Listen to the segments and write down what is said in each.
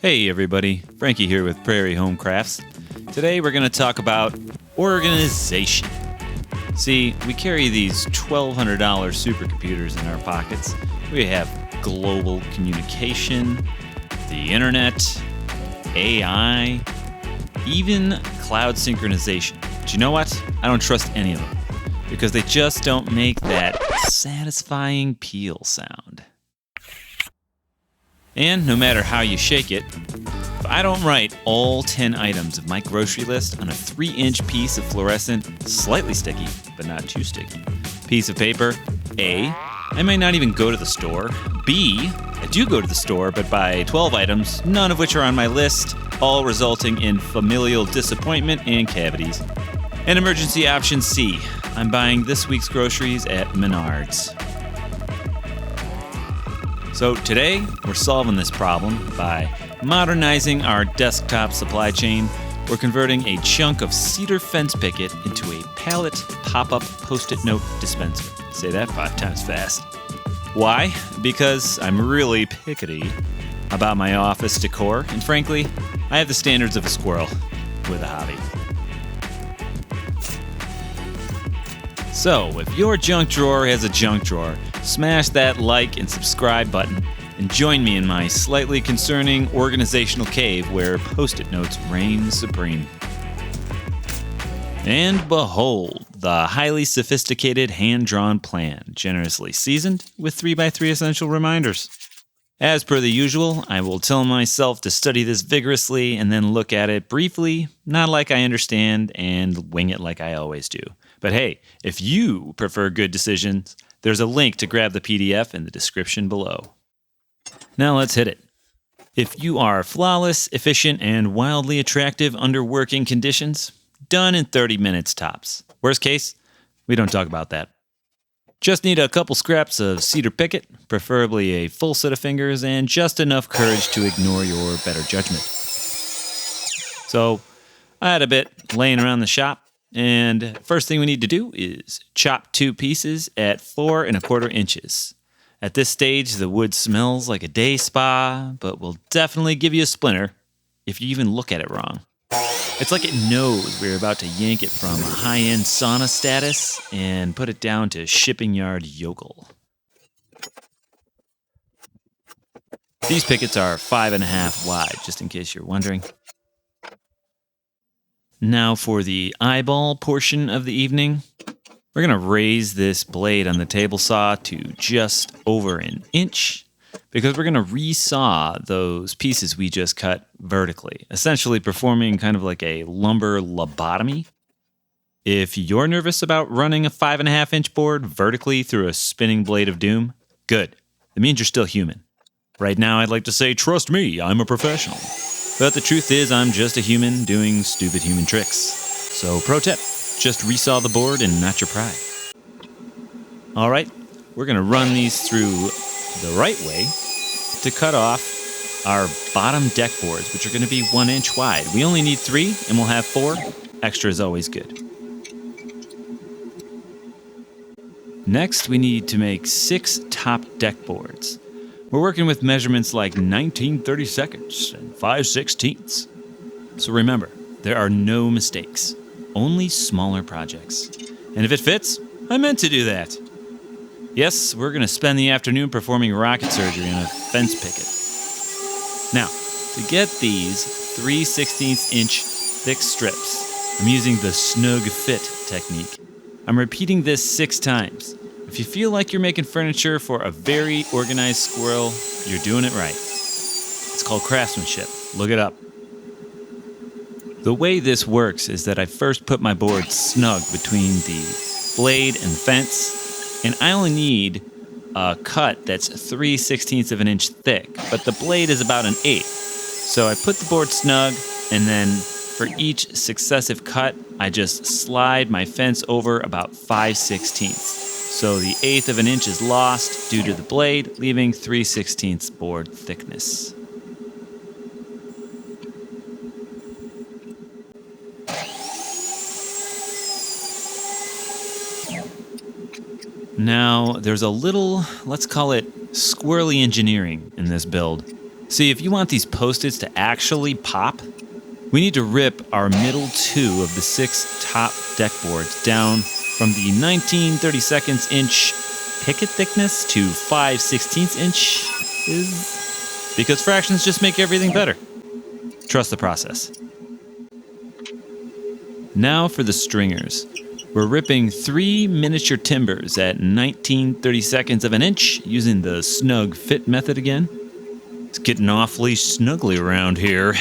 Hey everybody, Frankie here with Prairie Home Crafts. Today we're going to talk about organization. See, we carry these $1,200 supercomputers in our pockets. We have global communication, the internet, AI, even cloud synchronization. But you know what? I don't trust any of them because they just don't make that satisfying peel sound. And no matter how you shake it, if I don't write all 10 items of my grocery list on a 3-inch piece of fluorescent, slightly sticky, but not too sticky, piece of paper, A, I may not even go to the store. B, I do go to the store, but buy 12 items, none of which are on my list, all resulting in familial disappointment and cavities. And emergency option C, I'm buying this week's groceries at Menards. So today, we're solving this problem by modernizing our desktop supply chain. We're converting a chunk of Cedar fence picket into a Pallet pop-up Post-it note dispenser. Say that 5 times fast. Why? Because I'm really pickety about my office decor, and frankly, I have the standards of a squirrel with a hobby. So, if your junk drawer has a junk drawer, smash that like and subscribe button and join me in my slightly concerning organizational cave where Post-it notes reign supreme. And behold, the highly sophisticated hand-drawn plan, generously seasoned with 3x3 essential reminders. As per the usual, I will tell myself to study this vigorously and then look at it briefly, not like I understand, and wing it like I always do. But hey, if you prefer good decisions, there's a link to grab the PDF in the description below. Now let's hit it. If you are flawless, efficient, and wildly attractive under working conditions, done in 30 minutes tops. Worst case, we don't talk about that. Just need a couple scraps of cedar picket, preferably a full set of fingers, and just enough courage to ignore your better judgment. So, I had a bit laying around the shop. And first thing we need to do is chop 2 pieces at 4 1/4 inches. At this stage, the wood smells like a day spa, but will definitely give you a splinter if you even look at it wrong. It's like it knows we're about to yank it from a high-end sauna status and put it down to shipping yard yokel. These pickets are 5.5 wide, just in case you're wondering. Now for the eyeball portion of the evening, we're going to raise this blade on the table saw to just over 1 inch because we're going to resaw those pieces we just cut vertically, essentially performing kind of like a lumber lobotomy. If you're nervous about running a 5.5 inch board vertically through a spinning blade of doom, good. That means you're still human. Right now, I'd like to say, trust me, I'm a professional. But the truth is, I'm just a human doing stupid human tricks. So, pro tip, just resaw the board and not your pride. Alright, we're going to run these through the right way to cut off our bottom deck boards, which are going to be 1 inch wide. We only need 3, and we'll have 4. Extra is always good. Next, we need to make 6 top deck boards. We're working with measurements like 19/32 and 5/16. So remember, there are no mistakes, only smaller projects. And if it fits, I meant to do that. Yes, we're going to spend the afternoon performing rocket surgery on a fence picket. Now, to get these 3/16 inch thick strips, I'm using the snug fit technique. I'm repeating this 6 times. If you feel like you're making furniture for a very organized squirrel, you're doing it right. It's called craftsmanship. Look it up. The way this works is that I first put my board snug between the blade and fence, and I only need a cut that's 3/16 of an inch thick, but the blade is about 1/8. So I put the board snug, and then for each successive cut, I just slide my fence over about 5/16. So the 1/8 of an inch is lost due to the blade, leaving 3/16 board thickness. Now, there's a little, let's call it squirrely engineering in this build. See, if you want these Post-its to actually pop, we need to rip our middle two of the 6 top deck boards down from the 19/32 inch picket thickness to 5/16 inches, because fractions just make everything better. Trust the process. Now for the stringers. We're ripping 3 miniature timbers at 19/32 of an inch using the snug fit method again. It's getting awfully snuggly around here.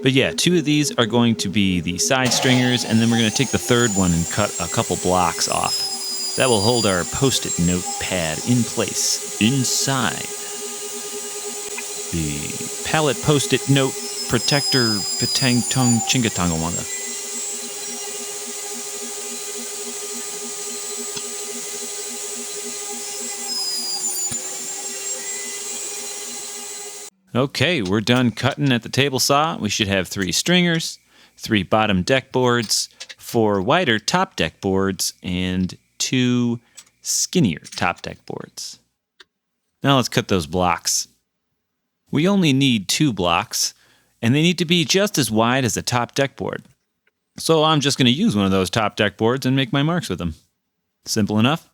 But yeah, 2 of these are going to be the side stringers, and then we're going to take the third one and cut a couple blocks off. That will hold our Post-it note pad in place inside the Pallet Post-it note protector petang tung chingatangawanga. Okay, we're done cutting at the table saw. We should have 3 stringers, 3 bottom deck boards, 4 wider top deck boards, and 2 skinnier top deck boards. Now let's cut those blocks. We only need 2 blocks, and they need to be just as wide as the top deck board. So I'm just going to use one of those top deck boards and make my marks with them. Simple enough.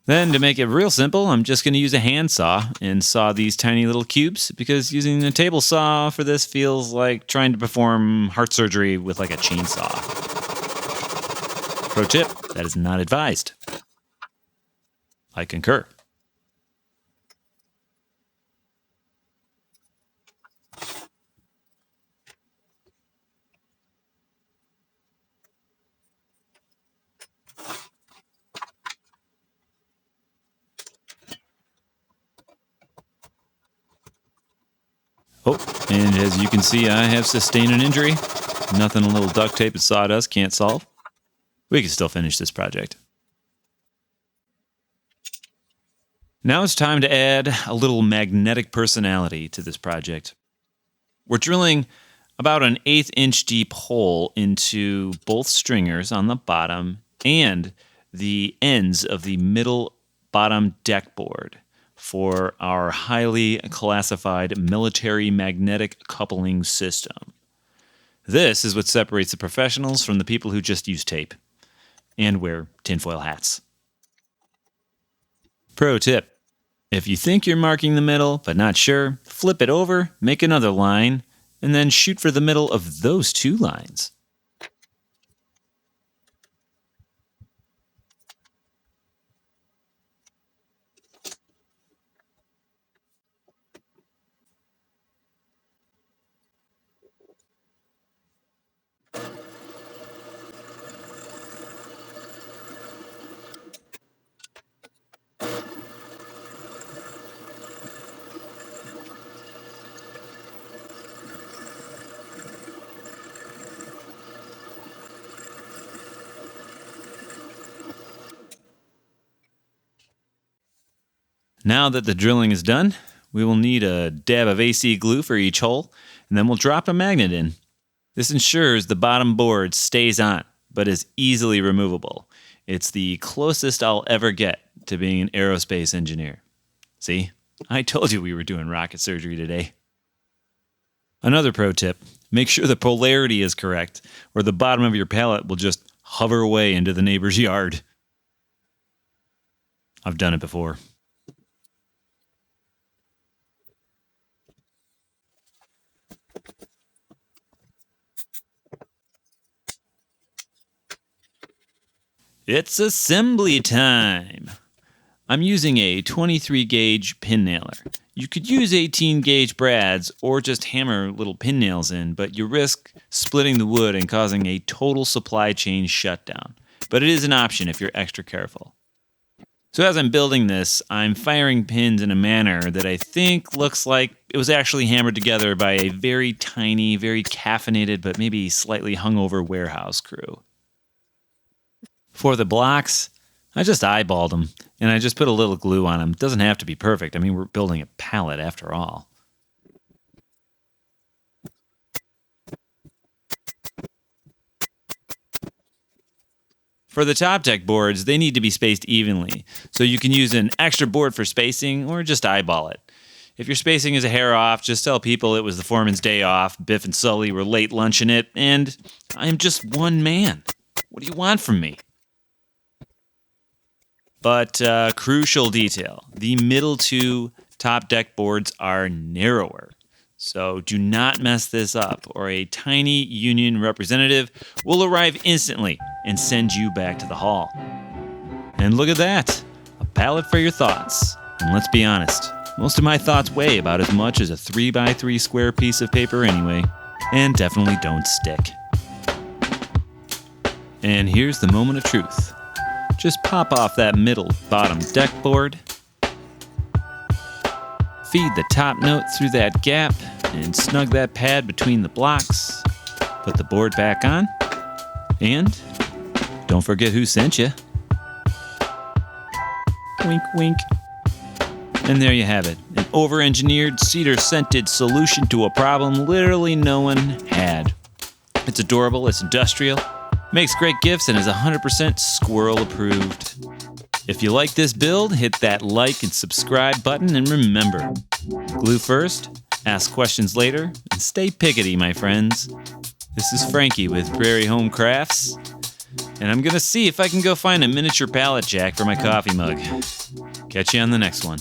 Then, to make it real simple, I'm just going to use a handsaw and saw these tiny little cubes, because using a table saw for this feels like trying to perform heart surgery with like a chainsaw. Pro tip, that is not advised. I concur. Oh, and as you can see, I have sustained an injury. Nothing a little duct tape and sawdust can't solve. We can still finish this project. Now it's time to add a little magnetic personality to this project. We're drilling about an 1/8 inch deep hole into both stringers on the bottom and the ends of the middle bottom deck board for our highly classified military magnetic coupling system. This is what separates the professionals from the people who just use tape and wear tinfoil hats. Pro tip: if you think you're marking the middle but not sure, flip it over, make another line, and then shoot for the middle of those 2 lines. Now that the drilling is done, we will need a dab of AC glue for each hole, and then we'll drop a magnet in. This ensures the bottom board stays on, but is easily removable. It's the closest I'll ever get to being an aerospace engineer. See? I told you we were doing rocket surgery today. Another pro tip: make sure the polarity is correct, or the bottom of your pallet will just hover away into the neighbor's yard. I've done it before. It's assembly time! I'm using a 23 gauge pin nailer. You could use 18 gauge brads or just hammer little pin nails in, but you risk splitting the wood and causing a total supply chain shutdown. But it is an option if you're extra careful. So as I'm building this, I'm firing pins in a manner that I think looks like it was actually hammered together by a very tiny, very caffeinated, but maybe slightly hungover warehouse crew. For the blocks, I just eyeballed them, and I just put a little glue on them. It doesn't have to be perfect. I mean, we're building a pallet after all. For the top deck boards, they need to be spaced evenly, so you can use an extra board for spacing or just eyeball it. If your spacing is a hair off, just tell people it was the foreman's day off, Biff and Sully were late lunching it, and I'm just one man. What do you want from me? But crucial detail, the middle two top deck boards are narrower. So do not mess this up, or a tiny union representative will arrive instantly and send you back to the hall. And look at that, a pallet for your thoughts. And let's be honest, most of my thoughts weigh about as much as a 3x3 square piece of paper anyway, and definitely don't stick. And here's the moment of truth. Just pop off that middle bottom deck board, feed the top note through that gap, and snug that pad between the blocks. Put the board back on, and don't forget who sent you. Wink, wink. And there you have it, an over-engineered, cedar-scented solution to a problem literally no one had. It's adorable, it's industrial, makes great gifts, and is 100% squirrel approved. If you like this build, hit that like and subscribe button, and remember, glue first, ask questions later, and stay pickety, my friends. This is Frankie with Prairie Home Crafts, and I'm gonna see if I can go find a miniature pallet jack for my coffee mug. Catch you on the next one.